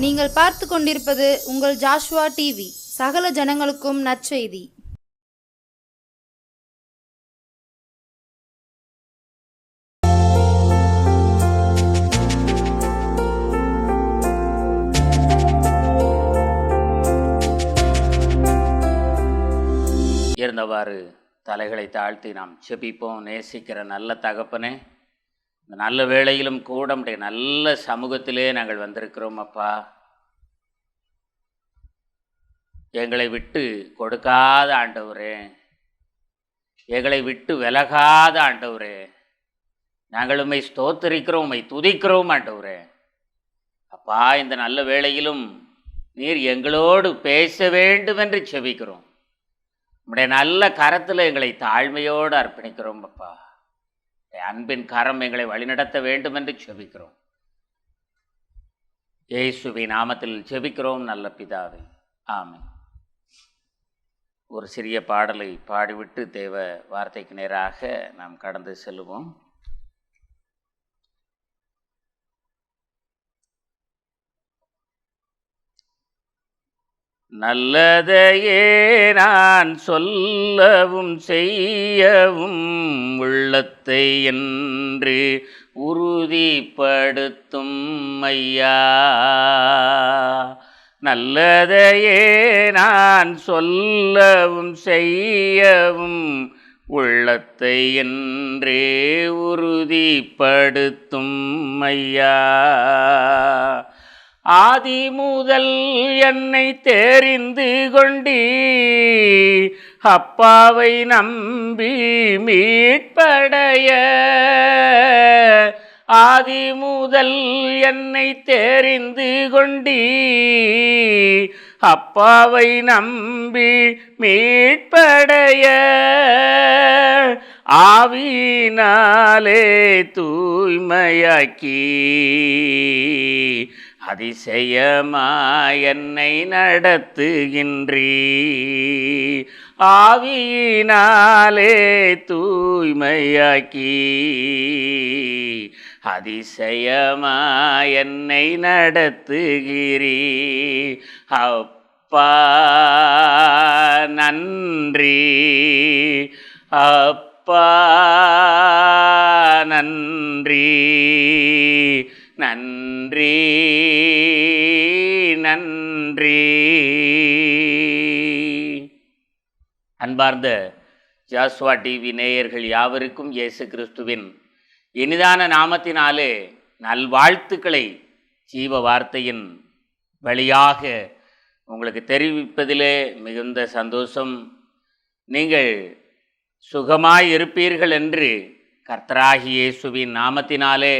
நீங்கள் பார்த்து கொண்டிருப்பது உங்கள் ஜாஷுவா டிவி. சகல ஜனங்களுக்கும் நற்செய்தி. இருந்தவாறு தலைகளை தாழ்த்தி நாம் செபிப்போம். நேசிக்கிற நல்ல தகப்பனே, இந்த நல்ல வேளையிலும் கூட நம்முடைய நல்ல சமூகத்திலே நாங்கள் வந்திருக்கிறோம். அப்பா, எங்களை விட்டு கொடுக்காத ஆண்டவரே, எங்களை விட்டு விலகாத ஆண்டவரே, நாங்கள் உம்மை ஸ்தோத்திரிக்கிறோம், உம்மை துதிக்கிறோம் ஆண்டவரே. அப்பா, இந்த நல்ல வேளையிலும் நீர் எங்களோடு பேச வேண்டும் என்று செபிக்கிறோம். உம்முடைய நல்ல கரத்தில் எங்களை தாழ்மையோடு அர்ப்பணிக்கிறோம். அப்பா, அன்பின் கரம் எங்களை வழிநடத்த வேண்டும் என்று செபிக்கிறோம். இயேசுவின் நாமத்தில் செபிக்கிறோம் நல்ல பிதாவே, ஆமென். ஒரு சிறிய பாடலை பாடிவிட்டு தேவ வார்த்தைக்கு நேராக நாம் கடந்து செல்லுவோம். நல்லதையே நான் சொல்லவும் செய்யவும் உள்ளத்தை என்று உறுதிப்படுத்தும் ஐயா. நல்லதையே நான் சொல்லவும் செய்யவும் உள்ளத்தை என்று உறுதிப்படுத்தும் ஐயா. ஆதி முதல் என்னை தெரிந்து கொண்டீ, அப்பாவை நம்பி மீட்படைய. ஆதி முதல் என்னை தெரிந்து கொண்டீ, அப்பாவை நம்பி மீட்படைய. ஆவியினாலே தூய்மையாக்கி அதிசயமாய் என்னை நடத்துகின்றீ. ஆவியினாலே தூய்மையாக்கி அதிசயமாய் என்னை நடத்துகிறீ. அப்பா நன்றி, அப்பா நன்றி, நன்றி நன்றி. அன்பார்ந்த ஜாஷுவா டிவி நேயர்கள் யாவருக்கும் இயேசு கிறிஸ்துவின் இனிதான நாமத்தினாலே நல்வாழ்த்துக்களை ஜீவ வார்த்தையின் வழியாக உங்களுக்கு தெரிவிப்பதிலே மிகுந்த சந்தோஷம். நீங்கள் சுகமாய் இருப்பீர்கள் என்று கர்த்தராகிய இயேசுவின் நாமத்தினாலே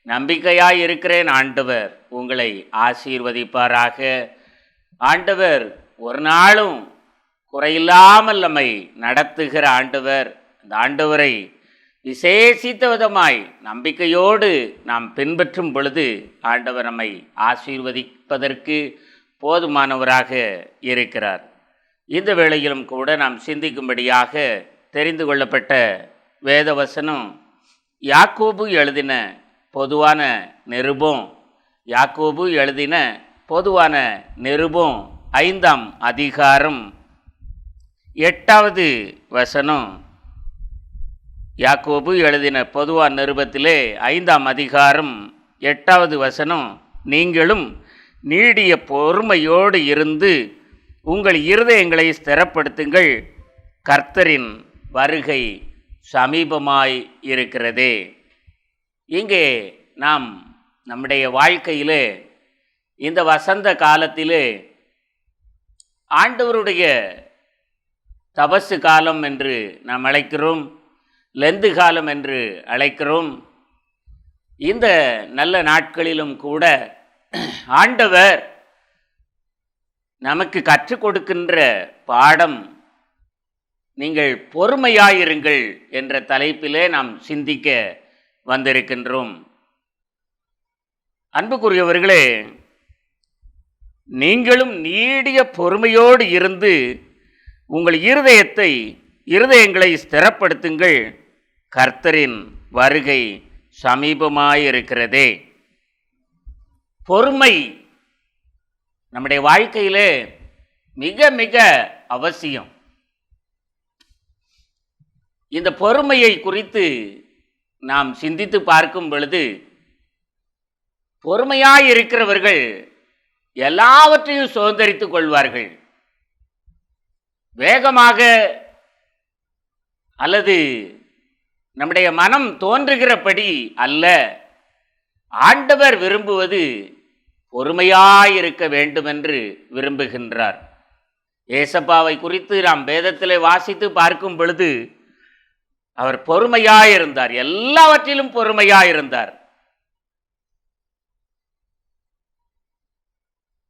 நம்பிக்கையாய் இருக்கிறேன். ஆண்டவர் உங்களை ஆசீர்வதிப்பாராக. ஆண்டவர் ஒரு நாளும் குறையில்லாமல் நம்மை நடத்துகிற ஆண்டவர். அந்த ஆண்டவரை விசேஷித்த விதமாய் நம்பிக்கையோடு நாம் பின்பற்றும் பொழுது ஆண்டவர் நம்மை ஆசீர்வதிப்பதற்கு போதுமானவராக இருக்கிறார். இந்த வேளையிலும் கூட நாம் சிந்திக்கும்படியாக தெரிந்து கொள்ளப்பட்ட வேதவசனம் யாக்கோபு எழுதின பொதுவான நிருபம். யாக்கோபு எழுதின பொதுவான நிருபம் 5ஆம் அதிகாரம் 8வது வசனம். யாக்கோபு எழுதின பொதுவான நிருபத்திலே 5ஆம் அதிகாரம் 8வது வசனம். நீங்களும் நீடிய பொறுமையோடு இருந்து உங்கள் இருதயங்களை ஸ்திரப்படுத்துங்கள், கர்த்தரின் வருகை சமீபமாய் இருக்கிறதே. இங்கே நாம் நம்முடைய வாழ்க்கையிலே இந்த வசந்த காலத்திலே ஆண்டவருடைய தபசு காலம் என்று நாம் அழைக்கிறோம், லெந்து காலம் என்று அழைக்கிறோம். இந்த நல்ல நாட்களிலும் கூட ஆண்டவர் நமக்கு கற்றுக் கொடுக்கின்ற பாடம் நீங்கள் பொறுமையாயிருங்கள் என்ற தலைப்பிலே நாம் சிந்திக்க வந்திருக்கின்றோம். அன்புக்குரியவர்களே, நீங்களும் நீடிய பொறுமையோடு இருந்து உங்கள் இருதயங்களை ஸ்திரப்படுத்துங்கள், கர்த்தரின் வருகை சமீபமாயிருக்கிறதே. பொறுமை நம்முடைய வாழ்க்கையிலே மிக மிக அவசியம். இந்த பொறுமையை குறித்து நாம் சிந்தித்து பார்க்கும் பொழுது, பொறுமையாய் இருக்கிறவர்கள் எல்லாவற்றையும் சுதந்தரித்துக் கொள்வார்கள். வேகமாக அல்லது நம்முடைய மனம் தோன்றுகிறபடி அல்ல, ஆண்டவர் விரும்புவது பொறுமையாயிருக்க வேண்டும் என்று விரும்புகின்றார். ஏசப்பாவை குறித்து நாம் வேதத்திலே வாசித்து பார்க்கும் பொழுது அவர் பொறுமையாயிருந்தார், எல்லாவற்றிலும் பொறுமையாயிருந்தார்.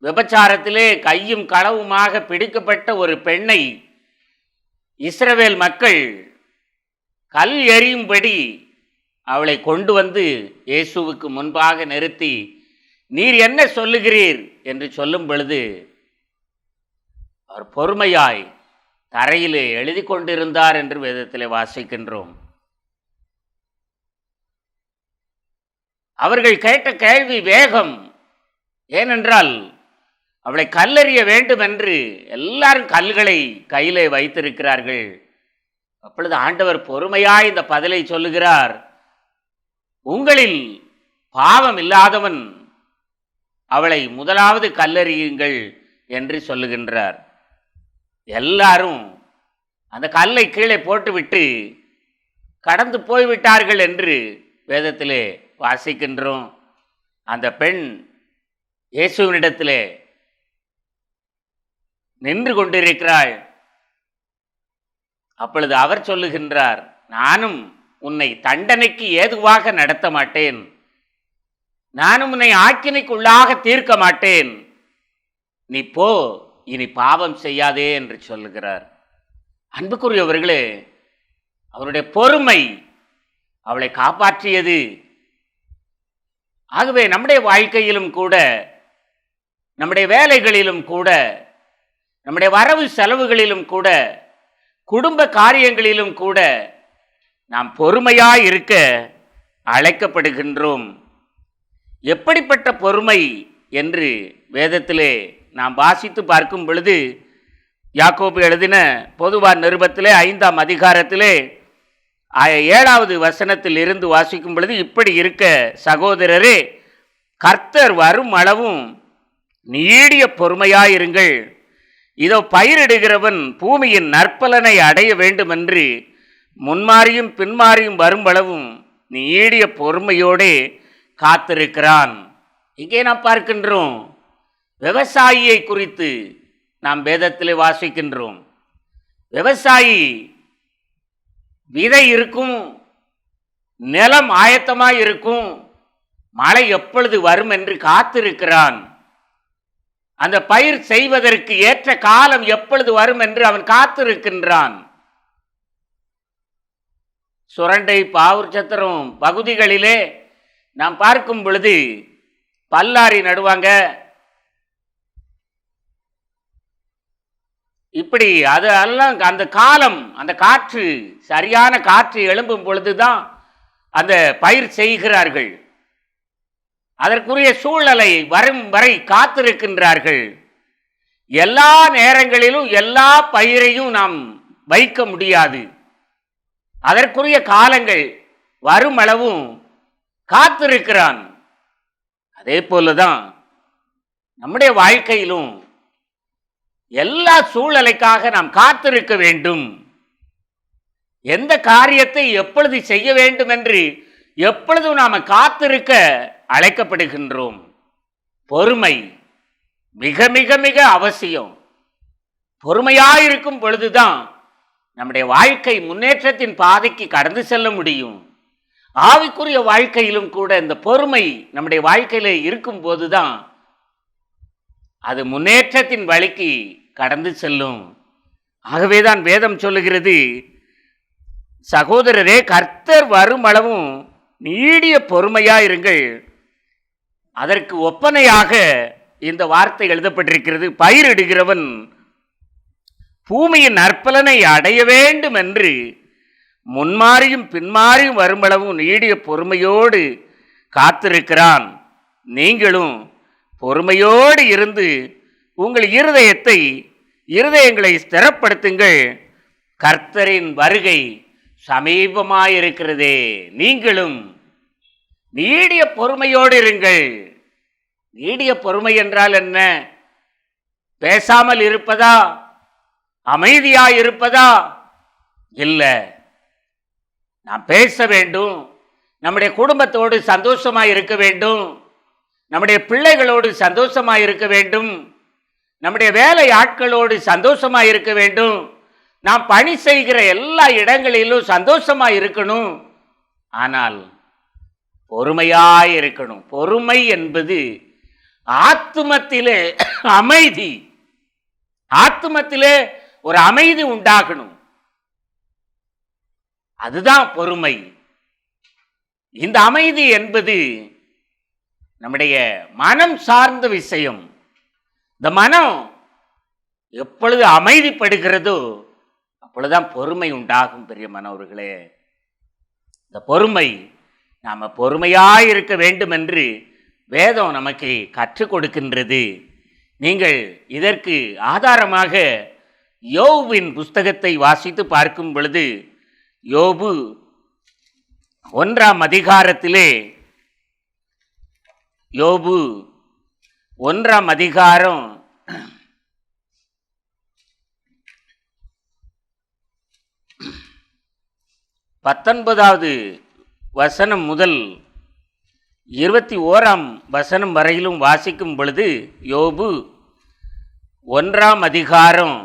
விபச்சாரத்திலே கையும் களவுமாக பிடிக்கப்பட்ட ஒரு பெண்ணை இஸ்ரவேல் மக்கள் கல் எறியும்படி அவளை கொண்டு வந்து இயேசுவுக்கு முன்பாக நிறுத்தி, நீர் என்ன சொல்லுகிறீர் என்று சொல்லும் பொழுது அவர் பொறுமையாய் தரையிலே எழுதி கொண்டிருந்தார் என்று வேதத்திலே வாசிக்கின்றோம். அவர்கள் கேட்ட கேள்வி வேகம். ஏனென்றால் அவளை கல்லெறிய வேண்டும் என்று எல்லாரும் கல்களை கையிலே வைத்திருக்கிறார்கள். அப்பொழுது ஆண்டவர் பொறுமையாய் இந்த பதிலை சொல்லுகிறார், உங்களில் பாவம் இல்லாதவன் அவளை முதலாவது கல்லெறியுங்கள் என்று சொல்லுகின்றார். எல்லாரும் அந்த கல்லை கீழே போட்டுவிட்டு கடந்து போய்விட்டார்கள் என்று வேதத்திலே வாசிக்கின்றோம். அந்த பெண் இயேசுவினிடத்திலே நின்று கொண்டிருக்கிறாள். அப்பொழுது அவர் சொல்லுகின்றார், நானும் உன்னை தண்டனைக்கு ஏதுவாக நடத்த மாட்டேன், நானும் உன்னை ஆக்கினைக்குள்ளாக தீர்க்க மாட்டேன், நீ போ, இனி பாவம் செய்யாதே என்று சொல்லுகிறார். அன்புக்குரியவர்களே, அவருடைய பொறுமை அவளை காப்பாற்றியது. ஆகவே நம்முடைய வாழ்க்கையிலும் கூட, நம்முடைய வேலைகளிலும் கூட, நம்முடைய வரவு செலவுகளிலும் கூட, குடும்ப காரியங்களிலும் கூட நாம் பொறுமையாய் இருக்க அழைக்கப்படுகின்றோம். எப்படிப்பட்ட பொறுமை என்று வேதத்திலே நாம் வாசித்து பார்க்கும் பொழுது, யாக்கோபு எழுதின பொதுவார் நிருபத்திலே 5ஆம் அதிகாரத்திலே 7வது வசனத்தில் இருந்து வாசிக்கும் பொழுது, இப்படி இருக்க சகோதரரே, கர்த்தர் வரும் அளவும் நீடிய பொறுமையாயிருங்கள். இதோ பயிரிடுகிறவன் பூமியின் நற்பலனை அடைய வேண்டுமென்று முன்மாறியும் பின்மாறியும் வரும்பளவும் நீடிய பொறுமையோடே காத்திருக்கிறான். இங்கே நாம் பார்க்கின்றோம், விவசாயியை குறித்து நாம் வேதத்திலே வாசிக்கின்றோம். விவசாயி விதை இருக்கும், நிலம் ஆயத்தமாய் இருக்கும், மழை எப்பொழுது வரும் என்று காத்திருக்கிறான். அந்த பயிர் செய்வதற்கு ஏற்ற காலம் எப்பொழுது வரும் என்று அவன் காத்திருக்கின்றான். சுரண்டை, பாவூர் சத்திரம் பகுதிகளிலே நாம் பார்க்கும் பொழுது பல்லாரி நடுவாங்க. இப்படி அதெல்லாம் அந்த காலம், அந்த காற்று, சரியான காற்று எழும்பும் பொழுதுதான் அந்த பயிர் செய்கிறார்கள். அதற்குரிய சூழ்நிலை வரும் வரை காத்திருக்கின்றார்கள். எல்லா நேரங்களிலும் எல்லா பயிரையும் நாம் வைக்க முடியாது. அதற்குரிய காலங்கள் வரும் அளவும் காத்திருக்கிறான். அதே போலதான் நம்முடைய வாழ்க்கையிலும் எல்லா சூழ்நிலைக்காக நாம் காத்திருக்க வேண்டும். எந்த காரியத்தை எப்பொழுது செய்ய வேண்டும் என்று எப்பொழுதும் நாம் காத்திருக்க அழைக்கப்படுகின்றோம். பொறுமை மிக மிக மிக அவசியம். பொறுமையாயிருக்கும் பொழுதுதான் நம்முடைய வாழ்க்கை முன்னேற்றத்தின் பாதைக்கு கடந்து செல்ல முடியும். ஆவிக்குரிய வாழ்க்கையிலும் கூட இந்த பொறுமை நம்முடைய வாழ்க்கையில இருக்கும் போதுதான் அது முன்னேற்றத்தின் வழிக்கு கடந்து செல்லும். ஆகவேதான் வேதம் சொல்லுகிறது, சகோதரரே, கர்த்தர் வரும் அளவும் நீடிய பொறுமையாயிருங்கள். அதற்கு ஒப்பனையாக இந்த வார்த்தை எழுதப்பட்டிருக்கிறது, பயிரிடுகிறவன் பூமியின் நற்பலனை அடைய வேண்டும் என்று முன்மாறியும் பின்மாறியும் வரும்பளவும் நீடிய பொறுமையோடு காத்திருக்கிறான். நீங்களும் பொறுமையோடு இருந்து உங்கள் இருதயங்களை ஸ்திரப்படுத்துங்கள். கர்த்தரின் வருகை சமீபமாயிருக்கிறதே. நீங்களும் நீடிய பொறுமையோடு இருங்கள். நீடிய பொறுமை என்றால் என்ன? பேசாமல் இருப்பதா? அமைதியாய் இருப்பதா? இல்லை, நாம் பேச வேண்டும். நம்முடைய குடும்பத்தோடு சந்தோஷமாய் இருக்க வேண்டும். நம்முடைய பிள்ளைகளோடு சந்தோஷமாய் இருக்க வேண்டும். நம்முடைய வேலை ஆட்களோடு சந்தோஷமாய் இருக்க வேண்டும். நாம் பணி செய்கிற எல்லா இடங்களிலும் சந்தோஷமாய் இருக்கணும். ஆனால் பொறுமையாய் இருக்கணும். பொறுமை என்பது ஆத்துமத்திலே அமைதி. ஆத்துமத்திலே ஒரு அமைதி உண்டாகணும். அதுதான் பொறுமை. இந்த அமைதி என்பது நம்முடைய மனம் சார்ந்த விஷயம். இந்த மனம் எப்பொழுது அமைதிப்படுகிறதோ அப்பொழுதுதான் பொறுமை உண்டாகும். பிரியமானவர்களே, இந்த பொறுமை, நாம பொறுமையாய் இருக்க வேண்டும் என்று வேதம் நமக்கு கற்றுக் கொடுக்கின்றது. நீங்கள் இதற்கு ஆதாரமாக யோபுவின் புஸ்தகத்தை வாசித்து பார்க்கும் பொழுது, யோபு 1ஆம் அதிகாரத்திலே, யோபு 1ஆம் அதிகாரம் 19வது வசனம் முதல் 21ஆம் வசனம் வரையிலும் வாசிக்கும் பொழுது, யோபு 1ஆம் அதிகாரம்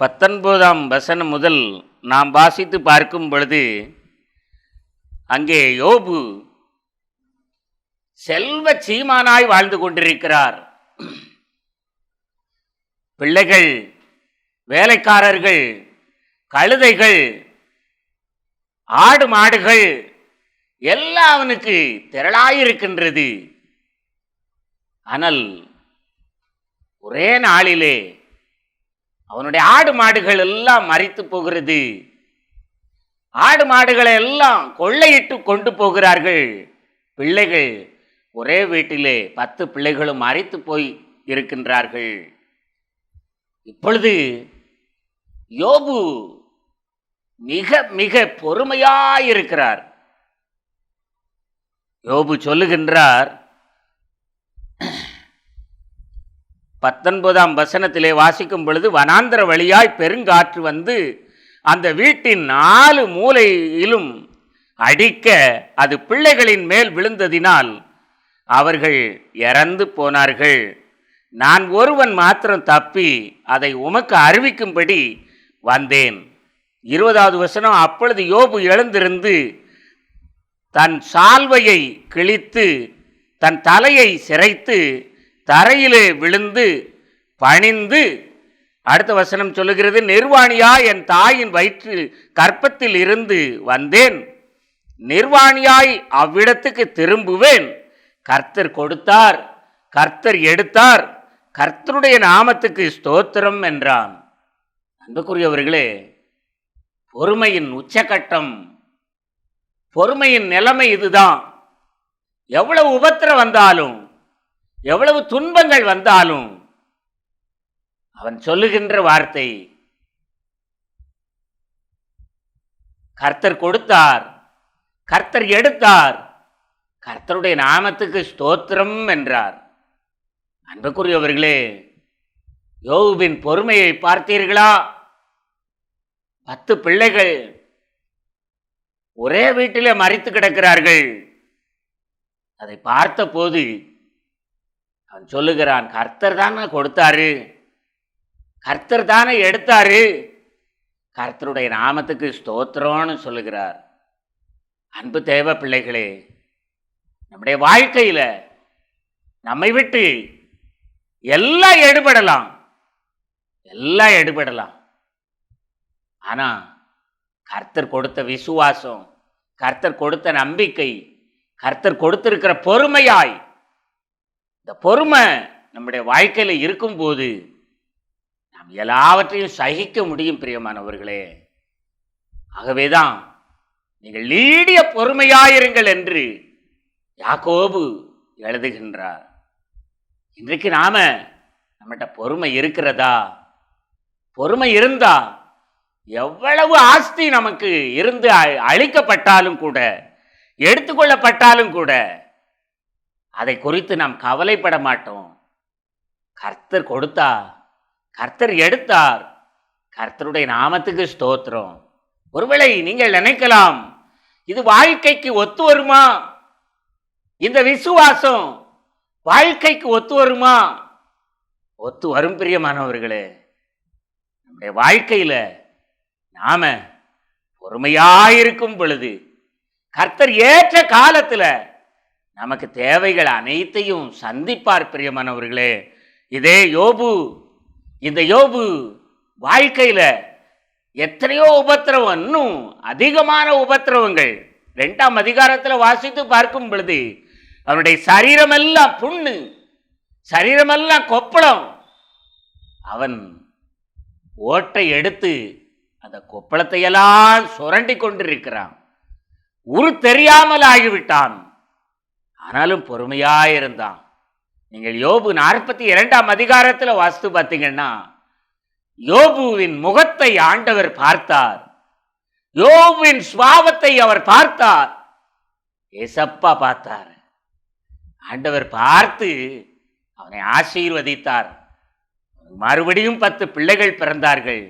19ஆம் வசனம் முதல் நாம் வாசித்து பார்க்கும் பொழுது, அங்கே யோபு செல்வ சீமானாய் வாழ்ந்து கொண்டிருக்கிறார். பிள்ளைகள், வேலைக்காரர்கள், கழுதைகள், ஆடு மாடுகள் எல்லாம் அவனுக்கு திரளாயிருக்கின்றது. ஆனால் ஒரே நாளிலே அவனுடைய ஆடு மாடுகள் எல்லாம் மரித்து போகிறது. ஆடு மாடுகளை எல்லாம் கொள்ளையிட்டு கொண்டு போகிறார்கள். பிள்ளைகள், ஒரே வீட்டிலே 10 பிள்ளைகளும் மரித்து போய் இருக்கின்றார்கள். இப்பொழுது யோபு மிக மிக பொறுமையாயிருக்கிறார். யோபு சொல்லுகின்றார், 19ஆம் வசனத்திலே வாசிக்கும் பொழுது, வனாந்தர வழியாய் பெருங்காற்று வந்து அந்த வீட்டின் 4 மூலையிலும் அடிக்க அது பிள்ளைகளின் மேல் விழுந்ததினால் அவர்கள் இறந்து போனார்கள். நான் ஒருவன் மாத்திரம் தப்பி அதை உமக்கு அறிவிக்கும்படி வந்தேன். 20வது வசனம், அப்பொழுது யோபு எழுந்திருந்து தன் சால்வையை கிழித்து தன் தலையை சிரைத்து தரையிலே விழுந்து பணிந்து, அடுத்த வசனம் சொல்லுகிறது, நிர்வாணியா என் தாயின் வயிற்று கற்பத்தில் இருந்து வந்தேன், நிர்வாணியாய் அவ்விடத்துக்கு திரும்புவேன். கர்த்தர் கொடுத்தார், கர்த்தர் எடுத்தார், கர்த்தருடைய நாமத்துக்கு ஸ்தோத்திரம் என்றான். அன்புக்குரியவர்களே, பொறுமையின் உச்சகட்டம், பொறுமையின் நிலைமை இதுதான். எவ்வளவு உபத்திரம் வந்தாலும், எவ்வளவு துன்பங்கள் வந்தாலும் அவன் சொல்லுகின்ற வார்த்தை, கர்த்தர் கொடுத்தார், கர்த்தர் எடுத்தார், கர்த்தருடைய நாமத்துக்கு ஸ்தோத்திரம் என்றார். அன்புக்குரியவர்களே, யோபுவின் பொறுமையை பார்த்தீர்களா? 10 பிள்ளைகள் ஒரே வீட்டிலே மரித்து கிடக்கிறார்கள். அதை பார்த்த போது அவன் சொல்லுகிறான், கர்த்தர் தானே கொடுத்தாரு, கர்த்தர் தானே எடுத்தாரு, கர்த்தருடைய நாமத்துக்கு ஸ்தோத்திரம்னு சொல்லுகிறார். அன்பு தேவ பிள்ளைகளே, நம்முடைய வாழ்க்கையில நம்மை விட்டு எல்லாம் எடுபடலாம், எல்லாம் எடுபடலாம். ஆனா கர்த்தர் கொடுத்த விசுவாசம், கர்த்தர் கொடுத்த நம்பிக்கை, கர்த்தர் கொடுத்திருக்கிற பொறுமையாய், இந்த பொறுமை நம்முடைய வாழ்க்கையில இருக்கும்போது நாம் எல்லாவற்றையும் சகிக்க முடியும். பிரியமானவர்களே, ஆகவேதான் நீங்கள் நீடிய பொறுமையாயிருங்கள் என்று யாக்கோபு எழுதுகின்றார். இன்றைக்கு நம்மகிட்ட பொறுமை இருக்கிறதா? பொறுமை இருந்தா எவ்வளவு ஆஸ்தி நமக்கு இருந்து அழிக்கப்பட்டாலும் கூட, எடுத்துக்கொள்ளப்பட்டாலும் கூட அதை குறித்து நாம் கவலைப்பட மாட்டோம். கர்த்தர் கொடுத்தா, கர்த்தர் எடுத்தார், கர்த்தருடைய நாமத்துக்கு ஸ்தோத்திரம். ஒருவேளை நீங்கள் நினைக்கலாம், இது வாழ்க்கைக்கு ஒத்து வருமா? இந்த விசுவாசம் வாழ்க்கைக்கு ஒத்து வருமா? ஒத்து வரும் பிரியமானவர்களே. நம்முடைய வாழ்க்கையில நாம பொறுமையாயிருக்கும் பொழுது கர்த்தர் ஏற்ற காலத்துல நமக்கு தேவைகள் அனைத்தையும் சந்திப்பார் பிரியமானவர்களே. இதே யோபு, இந்த யோபு வாழ்க்கையில எத்தனையோ உபத்திரவம், இன்னும் அதிகமான உபத்திரவங்கள் 2ஆம் அதிகாரத்தில் வாசித்து பார்க்கும் பொழுது அவனுடைய சரீரமெல்லாம் புண்ணு, சரீரமெல்லாம் கொப்பளம். அவன் ஓட்டை எடுத்து அந்த கொப்பளத்தை எல்லாம் சுரண்டி கொண்டிருக்கிறான். உரு தெரியாமல் ஆகிவிட்டான். ஆனாலும் பொறுமையாயிருந்தான். நீங்கள் யோபு 42ஆம் அதிகாரத்தில் வாசித்து பார்த்தீங்கன்னா, யோபுவின் முகத்தை ஆண்டவர் பார்த்தார். யோபுவின் சுபாவத்தை அவர் பார்த்தார். ஏசப்பா பார்த்தார். ஆண்டவர் பார்த்து அவனை ஆசீர்வதித்தார். மறுபடியும் 10 பிள்ளைகள் பிறந்தார்கள்.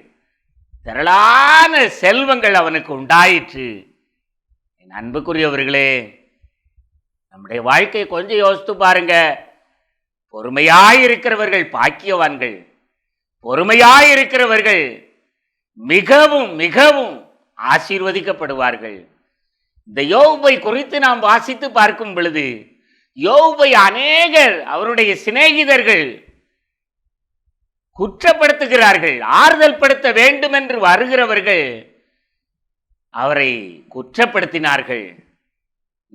திரளான செல்வங்கள் அவனுக்கு உண்டாயிற்று. என் அன்புக்குரியவர்களே, நம்முடைய வாழ்க்கையை கொஞ்சம் யோசித்து பாருங்க. பொறுமையாயிருக்கிறவர்கள் பாக்கியவான்கள். பொறுமையாயிருக்கிறவர்கள் மிகவும் மிகவும் ஆசீர்வதிக்கப்படுவார்கள். இந்த யோபை குறித்து நாம் வாசித்து பார்க்கும் பொழுது, யோபை அநேகர் அவருடைய சிநேகிதர்கள் குற்றப்படுத்துகிறார்கள். ஆறுதல் படுத்த வேண்டும் என்று வருகிறவர்கள் அவரை குற்றப்படுத்தினார்கள்.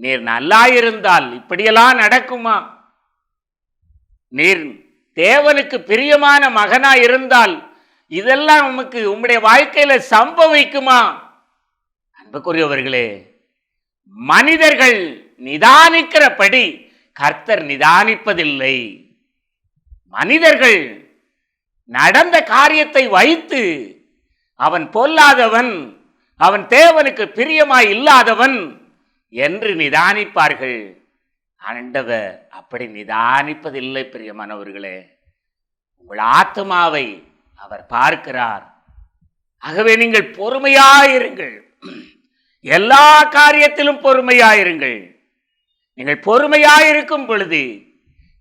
நீர் நல்லாயிருந்தால் இப்படியெல்லாம் நடக்குமா? நீர் தேவனுக்கு பிரியமான மகனா இருந்தால் இதெல்லாம் நமக்கு உம்முடைய வாழ்க்கையில சம்பவிக்குமா? அன்புக்குரியவர்களே, மனிதர்கள் நிதானிக்கிறபடி கர்த்தர் நிதானிப்பதில்லை. மனிதர்கள் நடந்த காரியத்தை வைத்து அவன் பொல்லாதவன், அவன் தேவனுக்கு பிரியமாய் இல்லாதவன் என்று நிதானிப்பார்கள். ஆண்டவர் அப்படி நிதானிப்பதில்லை பிரியமானவர்களே. உங்கள் ஆத்மாவை அவர் பார்க்கிறார். ஆகவே நீங்கள் பொறுமையாயிருங்கள். எல்லா காரியத்திலும் பொறுமையாயிருங்கள். நீங்கள் பொறுமையாயிருக்கும் பொழுது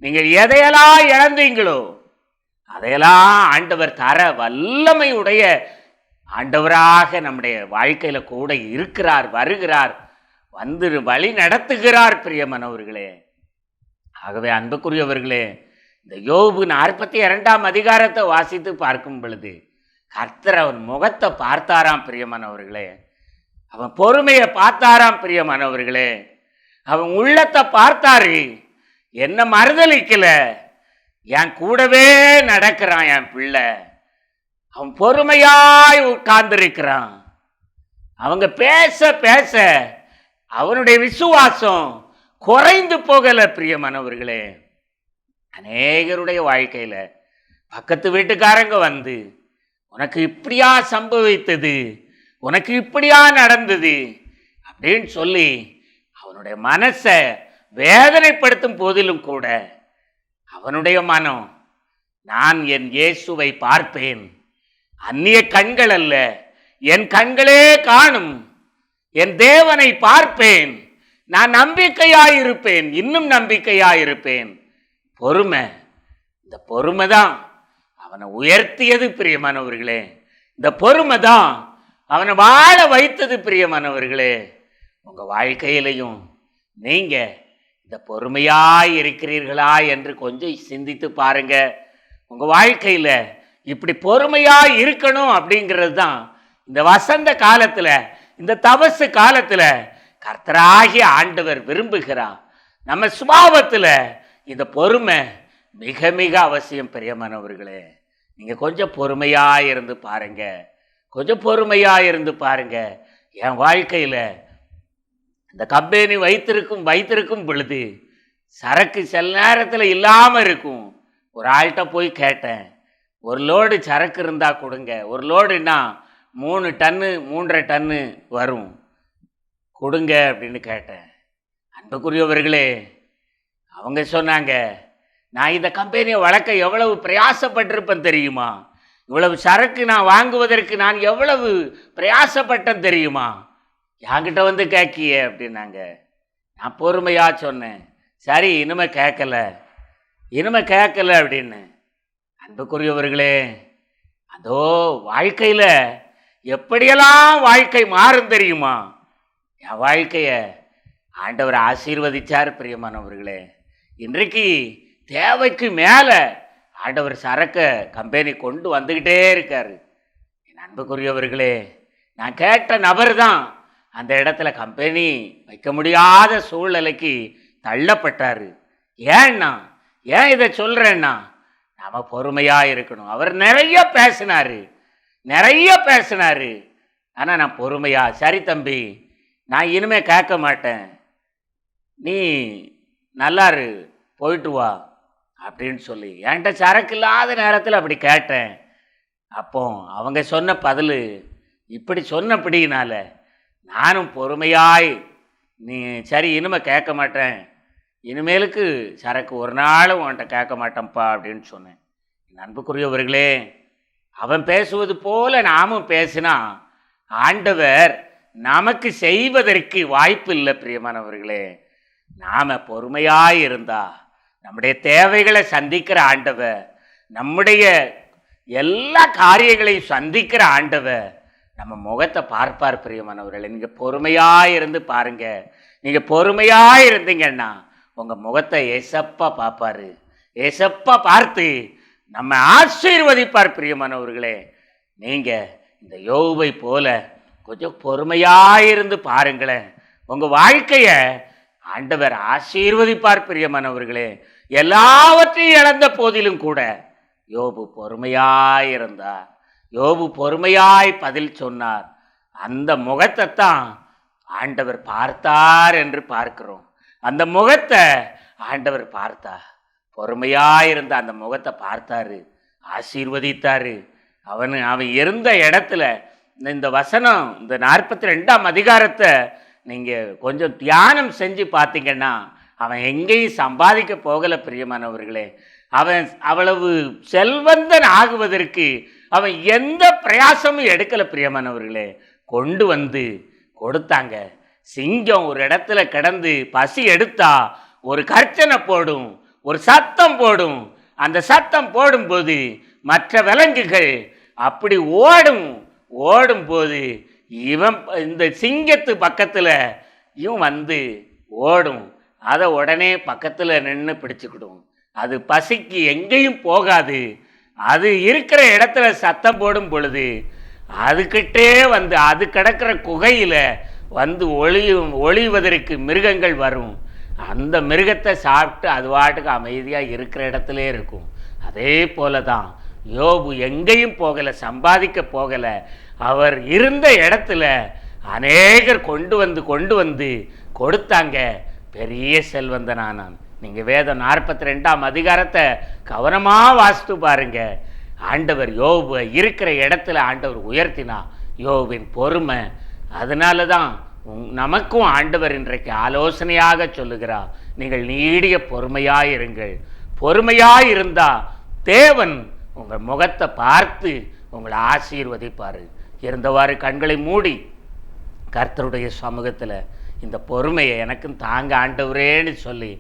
நீங்கள் எதையெல்லாம் இழந்தீங்களோ அதையெல்லாம் ஆண்டவர் தர வல்லமை உடைய ஆண்டவராக நம்முடைய வாழ்க்கையில கூட இருக்கிறார், வருகிறார், வந்து வழி நடத்துகிறார் பிரியமானவர்களே. ஆகவே அன்புக்குரியவர்களே, இந்த யோபு 42ஆம் அதிகாரத்தை வாசித்து பார்க்கும் பொழுது கர்த்தர் அவன் முகத்தை பார்த்தாராம் பிரியமானவர்களே. அவன் பொறுமையை பார்த்தாராம் பிரியமானவர்களே. அவன் உள்ளத்தை பார்த்தாரு. என்ன மறுதலிக்கல, என் கூடவே நடக்கிறான் என் பிள்ளை. அவன் பொறுமையாய் உட்கார்ந்திருக்கிறான். அவங்க பேச பேச அவனுடைய விசுவாசம் குறைந்து போகல பிரியமானவர்களே. அநேகருடைய வாழ்க்கையில பக்கத்து வீட்டுக்காரங்க வந்து உனக்கு இப்படியா சம்பவித்தது, உனக்கு இப்படியா நடந்தது அப்படின்னு சொல்லி அவனுடைய மனசை வேதனைப்படுத்தும் போதிலும் கூட அவனுடைய மனம், நான் என் இயேசுவை பார்ப்பேன், அந்நிய கண்கள் அல்ல என் கண்களே காணும், என் தேவனை பார்ப்பேன், நான் நம்பிக்கையாயிருப்பேன், இன்னும் நம்பிக்கையாயிருப்பேன். பொறுமை, இந்த பொறுமை தான் அவனை உயர்த்தியது பிரியமானவர்களே. இந்த பொறுமை தான் அவனை வாழ வைத்தது பிரியமானவர்களே. உங்க வாழ்க்கையிலையும் நீங்க இந்த பொறுமையாய் இருக்கிறீர்களா என்று கொஞ்சம் சிந்தித்து பாருங்க. உங்க வாழ்க்கையில இப்படி பொறுமையாய் இருக்கணும் அப்படிங்கிறது தான் இந்த வசந்த காலத்துல, இந்த தபசு காலத்துல கர்த்தராகிய ஆண்டவர் விரும்புகிறார். நம்ம சுபாவத்துல இந்த பொறுமை மிக மிக அவசியம் பிரியமானவர்களே. நீங்க கொஞ்சம் பொறுமையா இருந்து பாருங்க, கொஞ்சம் பொறுமையா இருந்து பாருங்க. என் வாழ்க்கையில இந்த கம்பெனி வைத்திருக்கும் பொழுது சரக்கு சில நேரத்தில் இல்லாமல் இருக்கும். ஒரு ஆள்கிட்ட போய் கேட்டேன், ஒரு லோடு சரக்கு இருந்தால் கொடுங்க, ஒரு லோடுன்னா 3 டன்னு 3.5 டன்னு வரும், கொடுங்க அப்படின்னு கேட்டேன். அன்புக்குரியவர்களே, அவங்க சொன்னாங்க, நான் இந்த கம்பெனியை வளர்க்க எவ்வளவு பிரயாசப்பட்டிருப்பேன் தெரியுமா, இவ்வளவு சரக்கு நான் வாங்குவதற்கு நான் எவ்வளவு பிரயாசப்பட்டேன் தெரியுமா, என்கிட்ட வந்து கேட்கிய அப்படின்னாங்க. நான் பொறுமையாக சொன்னேன், சரி இனிமே கேட்கல அப்படின்னு. அன்புக்குரியவர்களே, அதோ வாழ்க்கையில் எப்படியெல்லாம் வாழ்க்கை மாறும் தெரியுமா. என் வாழ்க்கையை ஆண்டவர் ஆசீர்வதிச்சார். பிரியமானவர்களே, இன்றைக்கு தேவைக்கு மேலே ஆண்டவர் சரக்க கம்பெனி கொண்டு வந்துக்கிட்டே இருக்காரு. என் அன்புக்குரியவர்களே, நான் கேட்ட நபர் தான் அந்த இடத்துல கம்பெனி வைக்க முடியாத சூழ்நிலைக்கு தள்ளப்பட்டார். ஏன் இதை சொல்கிறேன்னா, நாம் பொறுமையாக இருக்கணும். அவர் நிறைய பேசினார். ஆனால் நான் பொறுமையாக, சரி தம்பி நான் இனிமே கேட்க மாட்டேன், நீ நல்லாரு போயிட்டு வா அப்படின்னு சொல்லி என்கிட்ட சரக்கு இல்லாத நேரத்தில் அப்படி கேட்டேன். அப்போ அவங்க சொன்ன பதில் இப்படி சொன்னபடினால நானும் பொறுமையாய், நீ சரி இனிமே கேட்க மாட்டேன், இனிமேலுக்கு சரக்கு ஒரு நாளும் உன்கிட்ட கேட்க மாட்டேன்ப்பா அப்படின்னு சொன்னேன். என் அன்புக்குரியவர்களே, அவன் பேசுவது போல நாமும் பேசினா ஆண்டவர் நமக்கு செய்வதற்கு வாய்ப்பு இல்லை. பிரியமானவர்களே, நாம் பொறுமையாய் இருந்தா நம்முடைய தேவைகளை சந்திக்கிற ஆண்டவர், நம்முடைய எல்லா காரியங்களையும் சந்திக்கிற ஆண்டவர் நம்ம முகத்தை பார்ப்பார். பிரியமானவர்களே, நீங்கள் பொறுமையாக இருந்து பாருங்க. நீங்கள் பொறுமையாக இருந்தீங்கன்னா உங்கள் முகத்தை ஏசப்பா பார்ப்பாரு. ஏசப்பா பார்த்து நம்ம ஆசீர்வதிப்பார். பிரியமானவர்களே, நீங்கள் இந்த யோபை போல கொஞ்சம் பொறுமையாக இருந்து பாருங்களேன், உங்கள் வாழ்க்கையை ஆண்டவர் ஆசீர்வதிப்பார். பிரியமானவர்களே, எல்லாவற்றையும் இழந்த போதிலும் கூட யோபு பொறுமையாய் இருந்தார். யோபு பொறுமையாய் பதில் சொன்னார். அந்த முகத்தை தான் ஆண்டவர் பார்த்தார் என்று பார்க்கிறோம். அந்த முகத்தை ஆண்டவர் பார்த்தார். பொறுமையாயிருந்த அந்த முகத்தை பார்த்தாரு, ஆசீர்வதித்தாரு. அவன் இருந்த இடத்துல இந்த வசனம், இந்த 42ஆம் அதிகாரத்தை நீங்கள் கொஞ்சம் தியானம் செஞ்சு பார்த்தீங்கன்னா, அவன் எங்கேயும் சம்பாதிக்க போகலை. பிரியமானவர்களே, அவன் அவ்வளவு செல்வந்தன் ஆகுவதற்கு அவன் எந்த பிரயாசமும் எடுக்கலை. பிரியமானவர்களே, கொண்டு வந்து கொடுத்தாங்க. சிங்கம் ஒரு இடத்துல கிடந்து பசி எடுத்தா ஒரு கர்ச்சனை போடும், ஒரு சத்தம் போடும். அந்த சத்தம் போடும்போது மற்ற விலங்குகள் அப்படி ஓடும்போது இவன் இந்த சிங்கத்து பக்கத்தில் இவன் வந்து ஓடும். அதை உடனே பக்கத்தில் நின்று பிடிச்சிக்கிடும். அது பசிக்கு எங்கேயும் போகாது. அது இருக்கிற இடத்துல சத்தம் போடும் பொழுது அதுக்கிட்டே வந்து அது கிடக்கிற குகையில் வந்து ஒளிவதற்கு மிருகங்கள் வரும். அந்த மிருகத்தை சாப்பிட்டு அது வாட்டுக்கு அமைதியாக இருக்கிற இடத்துல இருக்கும். அதே போல தான் யோபு எங்கேயும் போகலை, சம்பாதிக்க போகலை. அவர் இருந்த இடத்துல அநேகர் கொண்டு வந்து கொடுத்தாங்க. பெரிய செல்வந்தனானான். நீங்கள் வேதம் 42ஆம் அதிகாரத்தை கவனமாக வாசித்து பாருங்க. ஆண்டவர் யோபு இருக்கிற இடத்துல ஆண்டவர் உயர்த்தினா. யோபின் பொறுமை. அதனால தான் நமக்கும் ஆண்டவர் இன்றைக்கு ஆலோசனையாக சொல்லுகிறார், நீங்கள் நீடிய பொறுமையாயிருங்கள். பொறுமையாயிருந்தால் தேவன் உங்கள் முகத்தை பார்த்து உங்களை ஆசீர்வதிப்பார். இருந்தவாறு கண்களை மூடி கர்த்தருடைய சமூகத்தில் இந்த பொறுமையை எனக்கும் தாங்க ஆண்டவரேன்னு சொல்லி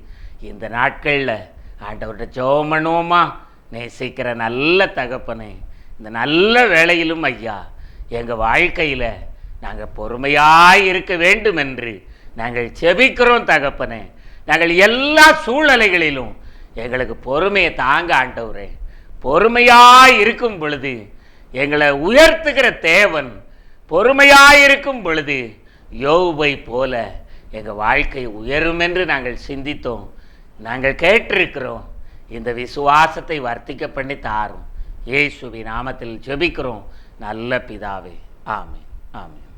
இந்த நாட்களில் ஆண்டவர்கிட்ட ஜெபம் பண்ணுவோமா? நேசிக்கிற நல்ல தகப்பனே, இந்த நல்ல வேளையிலும் ஐயா, எங்கள் வாழ்க்கையில் நாங்கள் பொறுமையாக இருக்க வேண்டும் என்று நாங்கள் செபிக்கிறோம் தகப்பனே. நாங்கள் எல்லா சூழ்நிலைகளிலும் எங்களுக்கு பொறுமையை தாங்க ஆண்டவரே. பொறுமையாக இருக்கும் பொழுது எங்களை உயர்த்துகிற தேவன், பொறுமையாக இருக்கும் பொழுது யோபை போல எங்கள் வாழ்க்கை உயரும் என்று நாங்கள் சிந்தித்தோம். நாங்கள் கேட்டிருக்கிறோம். இந்த விசுவாசத்தை வர்த்திக்க பண்ணி தாரும். இயேசுவின் நாமத்தில் ஜெபிக்கிறோம் நல்ல பிதாவே. ஆமென், ஆமென்.